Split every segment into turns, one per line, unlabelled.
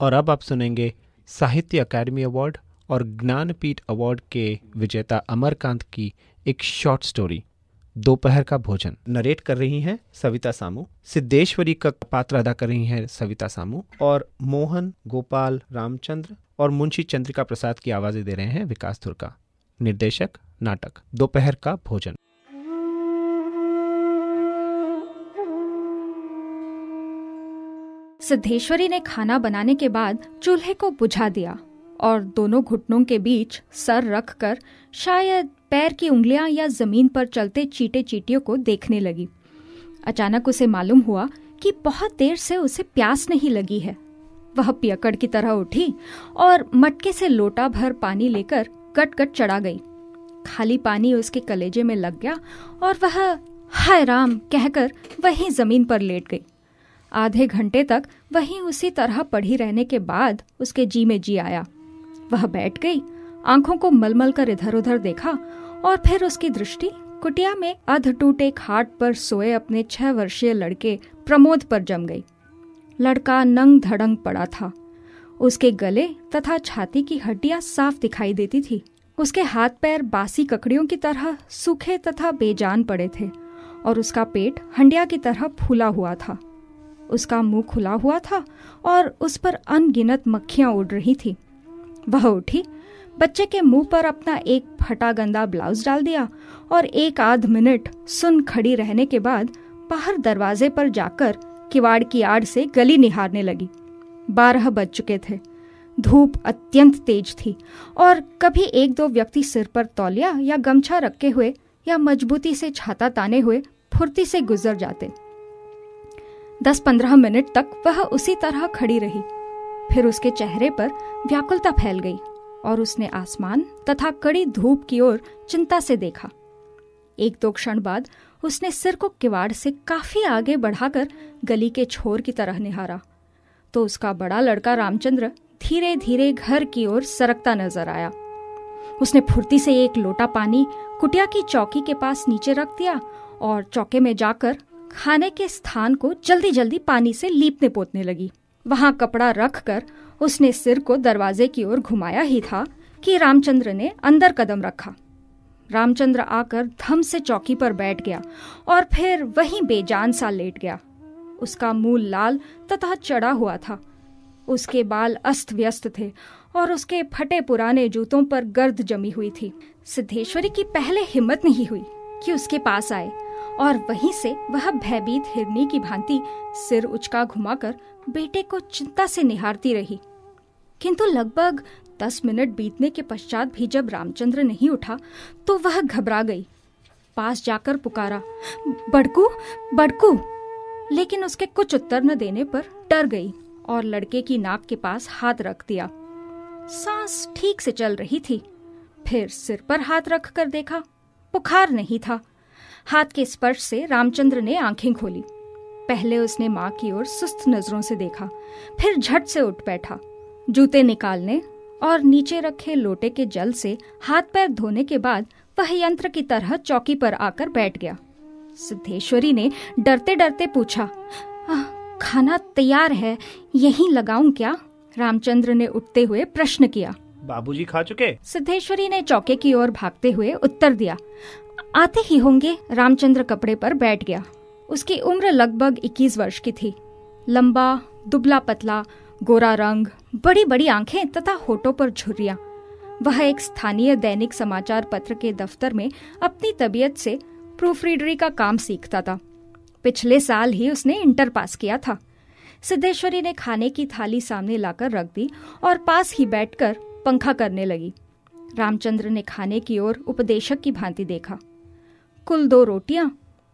और अब आप सुनेंगे साहित्य अकादमी अवार्ड और ज्ञानपीठ अवार्ड के विजेता अमरकांत की एक शॉर्ट स्टोरी दोपहर का भोजन। नरेट कर रही हैं सविता सामू। सिद्धेश्वरी का पात्र अदा कर रही हैं सविता सामू और मोहन, गोपाल, रामचंद्र और मुंशी चंद्रिका प्रसाद की आवाजें दे रहे हैं विकास धुरका। निर्देशक नाटक दोपहर का भोजन।
सिद्धेश्वरी ने खाना बनाने के बाद चूल्हे को बुझा दिया और दोनों घुटनों के बीच सर रखकर शायद पैर की उंगलियां या जमीन पर चलते चींटे चींटियों को देखने लगी। अचानक उसे मालूम हुआ कि बहुत देर से उसे प्यास नहीं लगी है। वह पियक्कड़ की तरह उठी और मटके से लोटा भर पानी लेकर गट गट चढ़ा गई। खाली पानी उसके कलेजे में लग गया और वह हाय राम कहकर वहीं जमीन पर लेट गई। आधे घंटे तक वहीं उसी तरह पड़ी रहने के बाद उसके जी में जी आया। वह बैठ गई, आंखों को मलमल कर इधर उधर देखा और फिर उसकी दृष्टि कुटिया में अध टूटे खाट पर सोए अपने 6 वर्षीय लड़के प्रमोद पर जम गई। लड़का नंग धड़ंग पड़ा था। उसके गले तथा छाती की हड्डियां साफ दिखाई देती थी। उसके हाथ पैर बासी ककड़ियों की तरह सूखे तथा बेजान पड़े थे और उसका पेट हंडिया की तरह फूला हुआ था। उसका मुंह खुला हुआ था और उस पर अनगिनत मक्खियां उड़ रही थी। वह उठी, बच्चे के मुंह पर अपना एक फटा गंदा ब्लाउज डाल दिया और 1 आध मिनट सुन खड़ी रहने के बाद बाहर दरवाजे पर जाकर किवाड़ की आड़ से गली निहारने लगी। 12 बज चुके थे। धूप अत्यंत तेज थी और कभी 1-2 व्यक्ति सिर पर तौलिया या गमछा रखे हुए या मजबूती से छाता ताने हुए फुर्ती से गुजर जाते। 10-15 मिनट तक वह उसी तरह खड़ी रही। फिर उसके चेहरे पर व्याकुलता फैल गई और उसने आसमान तथा कड़ी धूप की ओर चिंता से देखा। 1-2 क्षण बाद उसने सिर को किवाड़ से काफी आगे बढ़ाकर गली के छोर की तरह निहारा तो उसका बड़ा लड़का रामचंद्र धीरे धीरे घर की ओर सरकता नजर आया। उसने फुर्ती से एक लोटा पानी कुटिया की चौकी के पास नीचे रख दिया और चौके में जाकर खाने के स्थान को जल्दी जल्दी पानी से लीपने पोतने लगी। वहां कपड़ा रखकर उसने सिर को दरवाजे की ओर घुमाया ही था कि रामचंद्र ने अंदर कदम रखा। रामचंद्र आकर धम से चौकी पर बैठ गया और फिर वहीं बेजान सा लेट गया। उसका मुंह लाल तथा चढ़ा हुआ था। उसके बाल अस्त व्यस्त थे और उसके फटे पुराने जूतों पर गर्द जमी हुई थी। सिद्धेश्वरी की पहले हिम्मत नहीं हुई कि उसके पास आए और वहीं से वह भयभीत हिरनी की भांति सिर उचका घुमाकर बेटे को चिंता से निहारती रही। किंतु लगभग 10 मिनट बीतने के पश्चात भी जब रामचंद्र नहीं उठा तो वह घबरा गई। पास जाकर पुकारा, बड़कू बड़कू, लेकिन उसके कुछ उत्तर न देने पर डर गई और लड़के की नाक के पास हाथ रख दिया। सांस ठीक से चल रही थी। फिर सिर पर हाथ रख कर देखा, बुखार नहीं था। हाथ के स्पर्श से रामचंद्र ने आंखें खोली। पहले उसने माँ की ओर सुस्त नजरों से देखा, फिर झट से उठ बैठा। जूते निकालने और नीचे रखे लोटे के जल से हाथ पैर धोने के बाद वह यंत्र की तरह चौकी पर आकर बैठ गया। सिद्धेश्वरी ने डरते डरते पूछा, खाना तैयार है, यहीं लगाऊं क्या? रामचंद्र ने उठते हुए प्रश्न किया।
बाबूजी खा चुके?
सिद्धेश्वरी ने चौके की ओर भागते हुए उत्तर दिया। आते ही होंगे। रामचंद्र कपड़े पर बैठ गया। उसकी उम्र लगभग 21 वर्ष की थी। लंबा, दुबला पतला, गोरा रंग, बड़ी बड़ी आंखें तथा होठों पर झुर्रियां। वह एक स्थानीय दैनिक समाचार पत्र के दफ्तर में अपनी तबीयत से प्रूफ रीडरी का काम सीखता था। पिछले साल ही उसने इंटर पास किया था। सिद्धेश्वरी ने खाने की थाली सामने लाकर रख दी और पास ही बैठकर पंखा करने लगी। रामचंद्र ने खाने की ओर उपदेशक की भांति देखा। कुल 2 रोटियां,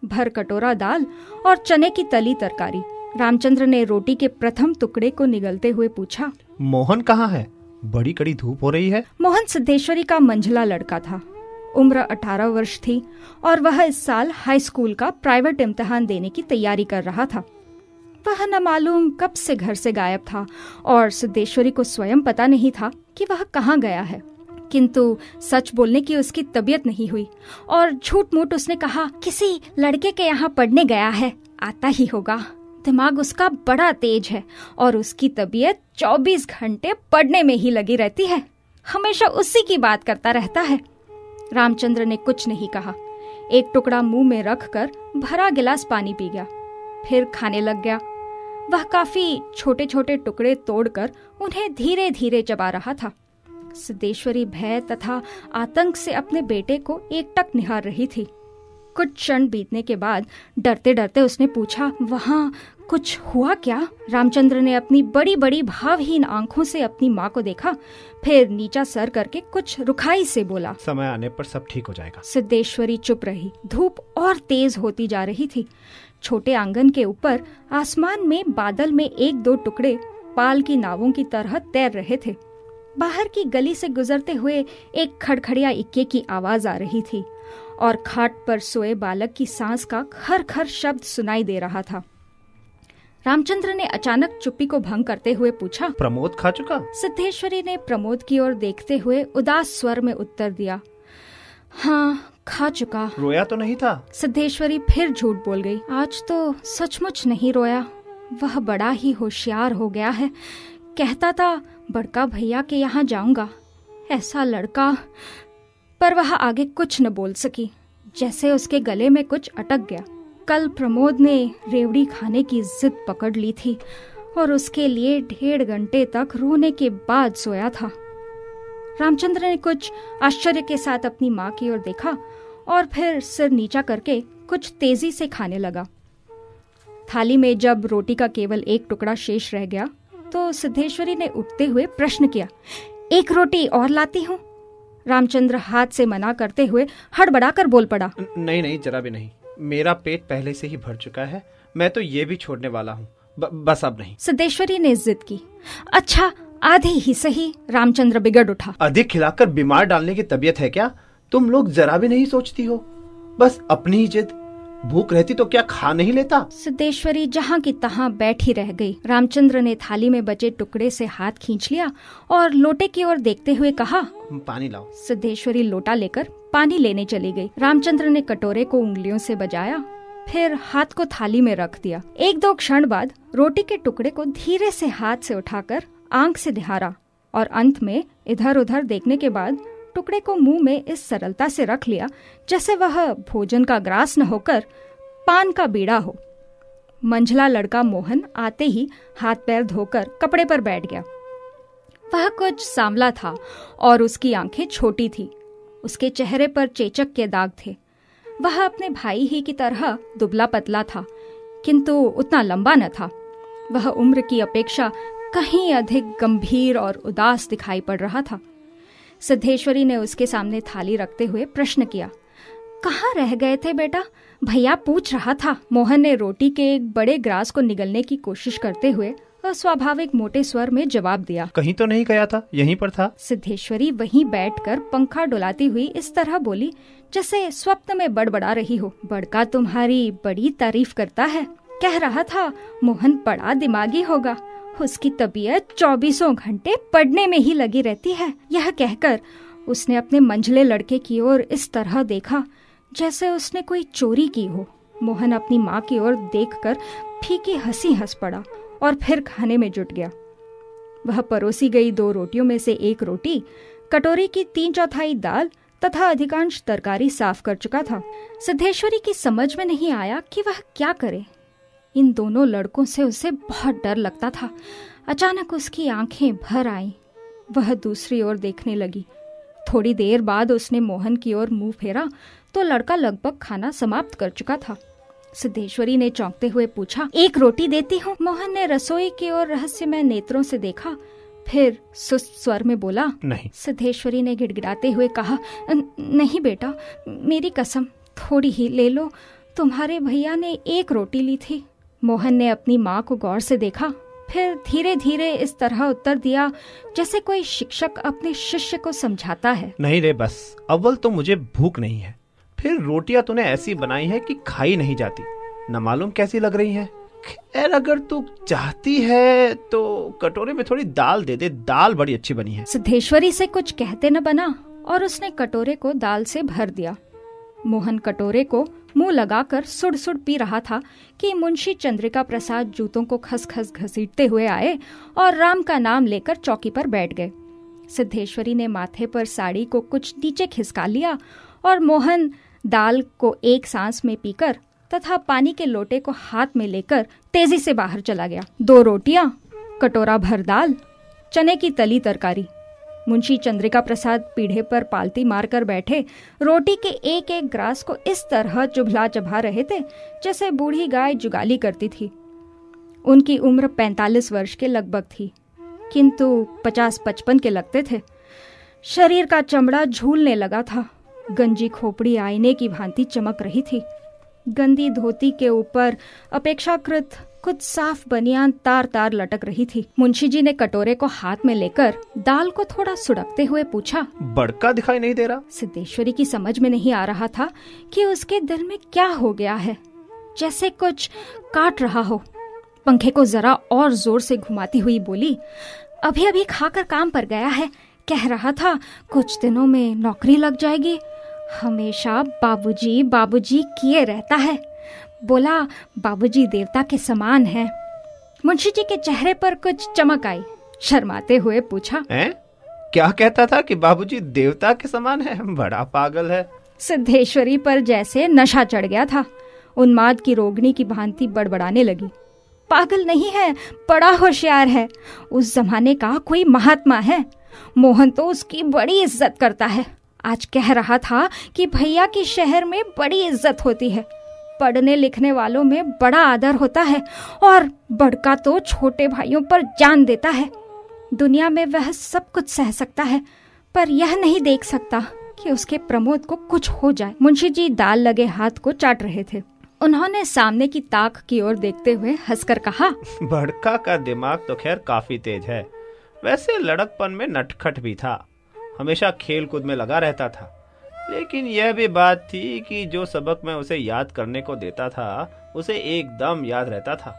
भर कटोरा दाल और चने की तली तरकारी। रामचंद्र ने रोटी के प्रथम टुकड़े को निगलते हुए पूछा,
मोहन कहाँ है? बड़ी कड़ी धूप हो रही है।
मोहन सिद्धेश्वरी का मंझला लड़का था। उम्र 18 वर्ष थी और वह इस साल हाई स्कूल का प्राइवेट इम्तिहान देने की तैयारी कर रहा था। वह न मालूम कब से घर से गायब था और सिद्धेश्वरी को स्वयं पता नहीं था कि वह कहाँ गया है। किंतु सच बोलने की उसकी तबीयत नहीं हुई और झूठ मूठ उसने कहा, किसी लड़के के यहाँ पढ़ने गया है, आता ही होगा। दिमाग उसका बड़ा तेज है और उसकी तबीयत 24 घंटे पढ़ने में ही लगी रहती है। हमेशा उसी की बात करता रहता है। रामचंद्र ने कुछ नहीं कहा। एक टुकड़ा मुंह में रखकर भरा गिलास पानी पी गया, फिर खाने लग गया। वह काफी छोटे छोटे टुकड़े तोड़कर उन्हें धीरे धीरे चबा रहा था। सिद्धेश्वरी भय तथा आतंक से अपने बेटे को एकटक निहार रही थी। कुछ क्षण बीतने के बाद डरते डरते उसने पूछा, वहाँ कुछ हुआ क्या? रामचंद्र ने अपनी बड़ी बड़ी भावहीन आंखों से अपनी माँ को देखा, फिर नीचा सर करके कुछ रुखाई से बोला,
समय आने पर सब ठीक हो जाएगा।
सिद्धेश्वरी चुप रही। धूप और तेज होती जा रही थी। छोटे आंगन के ऊपर आसमान में बादल में एक दो टुकड़े पाल की नावों की तरह तैर रहे थे। बाहर की गली से गुजरते हुए एक खड़खड़िया इक्के की आवाज आ रही थी और खाट पर सोए बालक की सांस का खर खर शब्द सुनाई दे रहा था। रामचंद्र ने अचानक चुप्पी को भंग करते हुए पूछा,
प्रमोद खा चुका?
सिद्धेश्वरी ने प्रमोद की ओर देखते हुए उदास स्वर में उत्तर दिया, हाँ खा चुका।
रोया तो नहीं था?
सिद्धेश्वरी फिर झूठ बोल गई, आज तो सचमुच नहीं रोया। वह बड़ा ही होशियार हो गया है। कहता था बड़का भैया के यहाँ जाऊंगा। ऐसा लड़का। पर वह आगे कुछ न बोल सकी, जैसे उसके गले में कुछ अटक गया। कल प्रमोद ने रेवड़ी खाने की जिद पकड़ ली थी और उसके लिए 1.5 घंटे तक रोने के बाद सोया था। रामचंद्र ने कुछ आश्चर्य के साथ अपनी माँ की ओर देखा और फिर सिर नीचा करके कुछ तेजी से खाने लगा। थाली में जब रोटी का केवल एक टुकड़ा शेष रह गया तो सिद्धेश्वरी ने उठते हुए प्रश्न किया, एक रोटी और लाती हूँ? रामचंद्र हाथ से मना करते हुए हड़बड़ाकर बोल पड़ा,
नहीं नहीं, जरा भी नहीं। मेरा पेट पहले से ही भर चुका है। मैं तो ये भी छोड़ने वाला हूँ। बस अब नहीं।
सिद्धेश्वरी ने जिद की। अच्छा आधी ही सही। रामचंद्र बिगड़ उठा।
अधिक खिलाकर बीमार डालने की तबीयत है क्या? तुम लोग जरा भी नहीं सोचती हो, बस अपनी ही जिद। भूख रहती तो क्या खा नहीं लेता?
सिद्धेश्वरी जहाँ की तहाँ बैठी रह गई। रामचंद्र ने थाली में बचे टुकड़े से हाथ खींच लिया और लोटे की ओर देखते हुए कहा,
पानी लाओ।
सिद्धेश्वरी लोटा लेकर पानी लेने चली गई। रामचंद्र ने कटोरे को उंगलियों से बजाया, फिर हाथ को थाली में रख दिया। 1-2 क्षण बाद रोटी के टुकड़े को धीरे से हाथ से उठाकर आंख से निहारा और अंत में इधर उधर देखने के बाद टुकड़े को मुंह में इस सरलता से रख लिया जैसे वह भोजन का ग्रास न होकर पान का बीड़ा हो। मंझला लड़का मोहन आते ही हाथ पैर धोकर कपड़े पर बैठ गया। वह कुछ सांवला था और उसकी आंखें छोटी थी। उसके चेहरे पर चेचक के दाग थे। वह अपने भाई ही की तरह दुबला पतला था, किंतु उतना लंबा न था। वह उम्र की अपेक्षा कहीं अधिक गंभीर और उदास दिखाई पड़ रहा था। सिद्धेश्वरी ने उसके सामने थाली रखते हुए प्रश्न किया, कहाँ रह गए थे बेटा? भैया पूछ रहा था। मोहन ने रोटी के एक बड़े ग्रास को निगलने की कोशिश करते हुए अस्वाभाविक मोटे स्वर में जवाब दिया,
कहीं तो नहीं गया था, यहीं पर था।
सिद्धेश्वरी वहीं बैठकर पंखा डुलाती हुई इस तरह बोली जैसे स्वप्न में बड़बड़ा रही हो, बड़का तुम्हारी बड़ी तारीफ करता है। कह रहा था मोहन बड़ा दिमागी होगा, उसकी तबीयत 24 घंटे पढ़ने में ही लगी रहती है। यह कहकर उसने अपने मंझले लड़के की ओर इस तरह देखा जैसे उसने कोई चोरी की हो। मोहन अपनी माँ की ओर देखकर फीकी हंसी हंस पड़ा और फिर खाने में जुट गया। वह परोसी गई 2 रोटियों में से एक रोटी, कटोरी की 3/4 दाल तथा अधिकांश तरकारी साफ कर चुका था। सिद्धेश्वरी की समझ में नहीं आया कि वह क्या करे। इन दोनों लड़कों से उसे बहुत डर लगता था। अचानक उसकी आंखें भर आईं। वह दूसरी ओर देखने लगी। थोड़ी देर बाद उसने मोहन की ओर मुंह फेरा तो लड़का लगभग खाना समाप्त कर चुका था। सिद्धेश्वरी ने चौंकते हुए पूछा, एक रोटी देती हूँ? मोहन ने रसोई की ओर रहस्यमय नेत्रों से देखा, फिर सुस्त स्वर में बोला,
नहीं।
सिद्धेश्वरी ने गिड़गिड़ाते हुए कहा, नहीं बेटा, मेरी कसम, थोड़ी ही ले लो। तुम्हारे भैया ने 1 रोटी ली थी। मोहन ने अपनी माँ को गौर से देखा, फिर धीरे धीरे इस तरह उत्तर दिया जैसे कोई शिक्षक अपने शिष्य को समझाता है, नहीं
रे बस, अव्वल तो मुझे भूख नहीं है, फिर रोटियां तूने ऐसी बनाई है कि खाई नहीं जाती, न मालूम कैसी लग रही है। खैर अगर तू चाहती है तो कटोरे में थोड़ी दाल दे दे, दाल बड़ी अच्छी बनी है।
सिद्धेश्वरी से कुछ कहते न बना और उसने कटोरे को दाल से भर दिया। मोहन कटोरे को मुंह लगाकर सुड़ सुड़ पी रहा था कि मुंशी चंद्रिका प्रसाद जूतों को खसखस घसीटते हुए आए और राम का नाम लेकर चौकी पर बैठ गए। सिद्धेश्वरी ने माथे पर साड़ी को कुछ नीचे खिसका लिया और मोहन दाल को एक सांस में पीकर तथा पानी के लोटे को हाथ में लेकर तेजी से बाहर चला गया। 2 रोटियां, कटोरा भर दाल, चने की तली तरकारी। मुंशी चंद्रिका प्रसाद पीढ़े पर पालती मारकर बैठे रोटी के एक एक ग्रास को इस तरह चुभला चबा रहे थे जैसे बूढ़ी गाय जुगाली करती थी। उनकी उम्र 45 वर्ष के लगभग थी, किंतु 50-55 के लगते थे। शरीर का चमड़ा झूलने लगा था। गंजी खोपड़ी आईने की भांति चमक रही थी। गंदी धोती के ऊपर अपेक्षाकृत कुछ साफ बनियान तार तार लटक रही थी। मुंशी जी ने कटोरे को हाथ में लेकर दाल को थोड़ा सुड़कते हुए पूछा,
बड़का दिखाई नहीं दे रहा?
सिद्धेश्वरी की समझ में नहीं आ रहा था कि उसके दिल में क्या हो गया है, जैसे कुछ काट रहा हो। पंखे को जरा और जोर से घुमाती हुई बोली, अभी अभी खाकर काम पर गया है, कह रहा था कुछ दिनों में नौकरी लग जाएगी। हमेशा बाबूजी बाबूजी किए रहता है। बोला बाबूजी देवता के समान है। मुंशी जी के चेहरे पर कुछ चमक आई। शर्माते हुए पूछा,
क्या कहता था कि बाबूजी देवता के समान है? बड़ा पागल है।
सिद्धेश्वरी पर जैसे नशा चढ़ गया था। उन्माद की रोगिणी की भांति बड़बड़ाने लगी। पागल नहीं है, बड़ा होशियार है। उस जमाने का कोई महात्मा है। मोहन तो उसकी बड़ी इज्जत करता है। आज कह रहा था कि भैया की शहर में बड़ी इज्जत होती है, पढ़ने लिखने वालों में बड़ा आदर होता है और बड़का तो छोटे भाइयों पर जान देता है। दुनिया में वह सब कुछ सह सकता है, पर यह नहीं देख सकता कि उसके प्रमोद को कुछ हो जाए। मुंशी जी दाल लगे हाथ को चाट रहे थे। उन्होंने सामने की ताक की ओर देखते हुए हंसकर कहा,
बड़का का दिमाग तो खैर काफी तेज है। वैसे लड़कपन में नटखट भी था, हमेशा खेल कूद में लगा रहता था। लेकिन यह भी बात थी कि जो सबक मैं उसे याद करने को देता था उसे एकदम याद रहता था।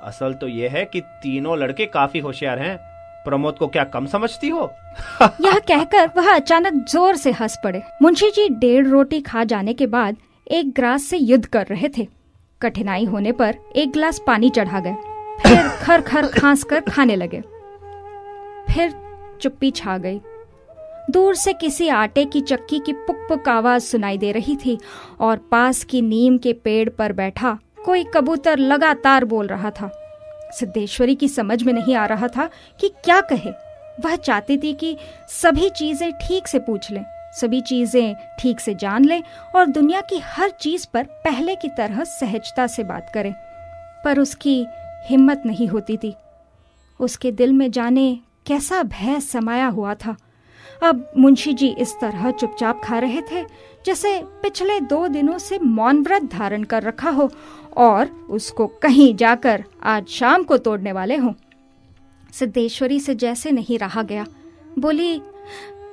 असल तो यह है कि तीनों लड़के काफी होशियार हैं। प्रमोद को क्या कम समझती हो?
यह कहकर वह अचानक जोर से हंस पड़े। मुंशी जी 1.5 रोटी खा जाने के बाद एक ग्लास से युद्ध कर रहे थे। कठिनाई होने पर एक गिलास पानी चढ़ा गए, फिर खर खर खांस कर खाने लगे। फिर चुप्पी छा गई। दूर से किसी आटे की चक्की की पुक पुक आवाज सुनाई दे रही थी और पास की नीम के पेड़ पर बैठा कोई कबूतर लगातार बोल रहा था। सिद्धेश्वरी की समझ में नहीं आ रहा था कि क्या कहे। वह चाहती थी कि सभी चीजें ठीक से पूछ लें, सभी चीजें ठीक से जान लें और दुनिया की हर चीज पर पहले की तरह सहजता से बात करें, पर उसकी हिम्मत नहीं होती थी। उसके दिल में जाने कैसा भय समाया हुआ था। अब मुंशी जी इस तरह चुपचाप खा रहे थे जैसे पिछले 2 दिनों से मौन व्रत धारण कर रखा हो और उसको कहीं जाकर आज शाम को तोड़ने वाले हों। सिद्धेश्वरी से जैसे नहीं रहा गया। बोली,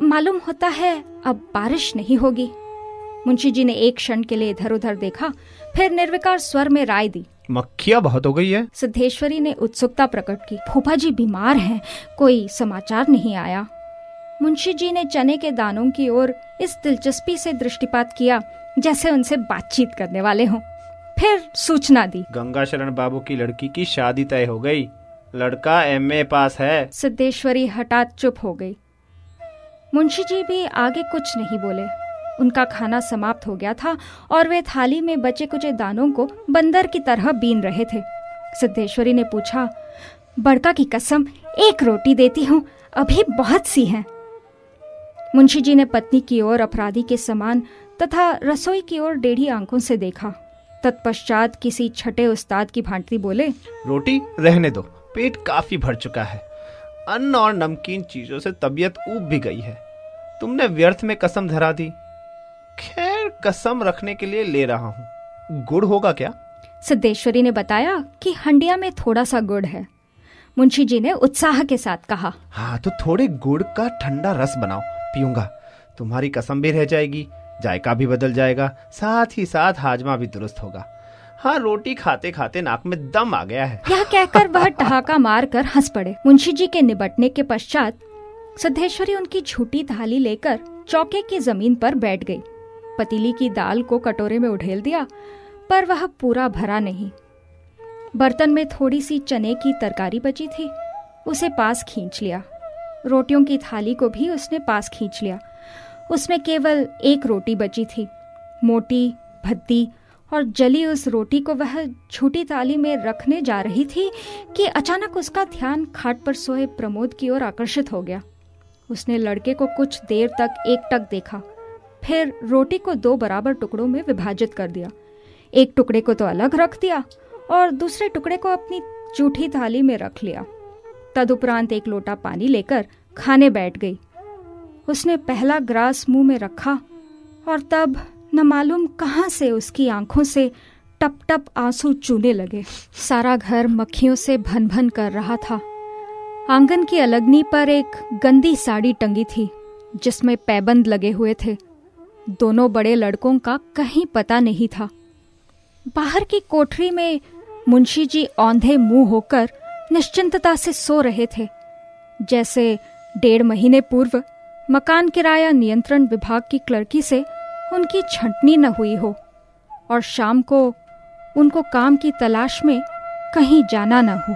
मालूम होता है अब बारिश नहीं होगी। मुंशी जी ने एक क्षण के लिए इधर उधर देखा, फिर निर्विकार स्वर में राय दी,
मक्खियां बहुत हो गई है।
सिद्धेश्वरी ने उत्सुकता प्रकट की। फूफा जी बीमार हैं, कोई समाचार नहीं आया। मुंशी जी ने चने के दानों की ओर इस दिलचस्पी से दृष्टिपात किया जैसे उनसे बातचीत करने वाले हों। फिर सूचना दी,
गंगाशरण बाबू की लड़की की शादी तय हो गई, लड़का MA पास है।
सिद्धेश्वरी हठात चुप हो गई। मुंशी जी भी आगे कुछ नहीं बोले। उनका खाना समाप्त हो गया था और वे थाली में बचे कुचे दानों को बंदर की तरह बीन रहे थे। सिद्धेश्वरी ने पूछा, बड़का की कसम 1 रोटी देती हूँ, अभी बहुत सी हैं। मुंशी जी ने पत्नी की ओर अपराधी के समान तथा रसोई की ओर टेढ़ी आंखों से देखा। तत्पश्चात किसी छठे उस्ताद की भांति बोले,
रोटी रहने दो, पेट काफी भर चुका है। अन्न और नमकीन चीजों से तबीयत ऊब भी गई है। तुमने व्यर्थ में कसम धरा दी। खैर कसम रखने के लिए ले रहा हूँ। गुड़ होगा क्या?
सिद्धेश्वरी ने बताया कि हंडिया में थोड़ा सा गुड़ है। मुंशी जी ने उत्साह के साथ कहा,
हाँ तो थोड़े गुड़ का ठंडा रस बनाओ, पीऊंगा। तुम्हारी कसम भी रह जाएगी, जायका भी बदल जाएगा, साथ ही साथ हाजमा भी दुरुस्त होगा। हाँ, रोटी खाते खाते नाक में दम आ गया है।
यह कहकर वह ठहाका मारकर हंस पड़े। मुंशी जी के निबटने के पश्चात सिद्धेश्वरी उनकी झूठी थाली लेकर चौके की जमीन पर बैठ गई। पतीली की दाल को कटोरे में उड़ेल दिया, पर वह पूरा भरा नहीं। बर्तन में थोड़ी सी चने की तरकारी बची थी, उसे पास खींच लिया। रोटियों की थाली को भी उसने पास खींच लिया। उसमें केवल एक रोटी बची थी, मोटी, भद्दी और जली उस रोटी को वह छोटी थाली में रखने जा रही थी कि अचानक उसका ध्यान खाट पर सोए प्रमोद की ओर आकर्षित हो गया। उसने लड़के को कुछ देर तक एकटक देखा, फिर रोटी को 2 बराबर टुकड़ों में विभाजित कर दिया। एक टुकड़े को तो अलग रख दिया और दूसरे टुकड़े को अपनी जूठी थाली में रख लिया। तदुपरांत एक लोटा पानी लेकर खाने बैठ गई। उसने पहला ग्रास मुंह में रखा और तब न मालूम कहां से उसकी आंखों से टप टप आंसू चूने लगे। सारा घर मक्खियों से भन भन कर रहा था। आंगन की अलगनी पर एक गंदी साड़ी टंगी थी जिसमें पैबंद लगे हुए थे। दोनों बड़े लड़कों का कहीं पता नहीं था। बाहर की कोठरी में मुंशी जी औंधे मुंह होकर निश्चिंतता से सो रहे थे, जैसे 1.5 महीने पूर्व मकान किराया नियंत्रण विभाग की क्लर्की से उनकी छंटनी न हुई हो और शाम को उनको काम की तलाश में कहीं जाना न हो।